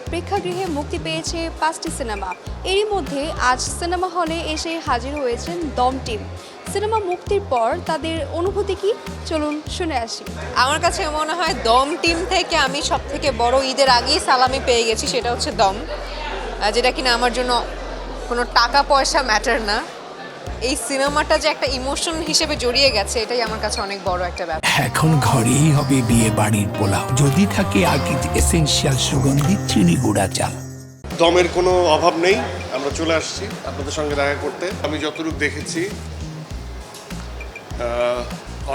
প্রেক্ষাগৃহে মুক্তি পেয়েছে 5টি সিনেমা। এরই মধ্যে আজ সিনেমা হলে এসে হাজির হয়েছেন দম টিম। সিনেমা মুক্তির পর তাদের অনুভূতি কি, চলুন শুনে আসি। আমার কাছে মনে হয় দম টিম থেকে আমি সবথেকে বড় ঈদের আগেই সালামি পেয়ে গেছি, সেটা হচ্ছে দম, যেটা কিনা আমার জন্য কোনো টাকা পয়সা ম্যাটার না। এই সিনেমাটা যে একটা ইমোশন হিসেবে জড়িয়ে গেছে, এটাই আমার কাছে অনেক বড় একটা ব্যাপার। এখন ঘরেই হবে বিয়ে বাড়ির পোলাও, যদি থাকে আকিজ এসেনশিয়াল সুগন্ধি চিনি গুঁড়া চাল। দমের কোনো অভাব নেই, আমরা চলে আসছি আপনাদের সঙ্গে দেখা করতে। আমি যতটুকু দেখেছি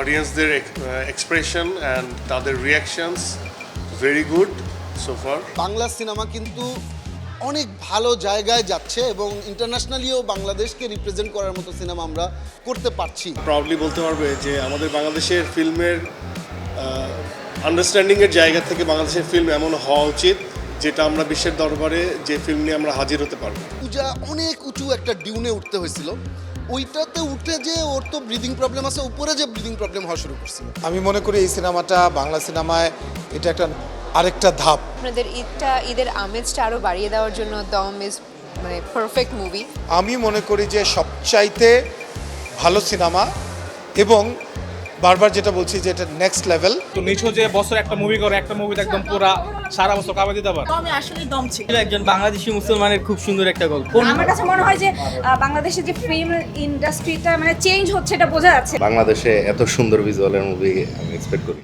অডিয়েন্সদের এক্সপ্রেশন অ্যান্ড তাদের reactions very good so far. Bangla cinema কিন্তু অনেক ভালো জায়গায় যাচ্ছে এবং ইন্টারন্যাশনালিও বাংলাদেশকে রিপ্রেজেন্ট করার মতো সিনেমা আমরা করতে পারছি। প্রাউডলি বলতে পারবে যে আমাদের বাংলাদেশের ফিল্মের আন্ডারস্ট্যান্ডিংয়ের জায়গা থেকে বাংলাদেশের ফিল্ম এমন হওয়া উচিত যেটা আমরা বিশ্বের দরবারে যে ফিল্ম নিয়ে আমরা হাজির হতে পারবো। পূজা অনেক উঁচু একটা ডিউনে উঠতে হয়েছিল, ওইটাতে উঠে যে ওর তো ব্রিদিং প্রবলেম আছে, উপরে যে ব্রিদিং প্রবলেম হওয়া শুরু করছিল। আমি মনে করি এই সিনেমাটা বাংলা সিনেমায় এটা একটা আরেকটা ধাপ। আপনাদের ঈদের আমেজটা আরও বাড়িয়ে দেওয়ার জন্য দম ইজ মানে পারফেক্ট মুভি। আমি মনে করি যে সবচাইতে ভালো সিনেমা এবং বারবার যেটা বলছি যে এটা নেক্সট লেভেল। তো নিছো যে বছর একটা মুভি করে, একটা মুভিতে একদম পুরা সারা বছর কাবাই দিতে পারে। দমে আসলেই দম ছিল। একজন বাংলাদেশি মুসলমানের খুব সুন্দর একটা গল্প। আমার কাছে মনে হয় যে বাংলাদেশের যে ফিল্ম ইন্ডাস্ট্রিটা মানে চেঞ্জ হচ্ছে, এটা বোঝা যাচ্ছে। বাংলাদেশে এত সুন্দর ভিজুয়ালের মুভি আমি এক্সপেক্ট করি।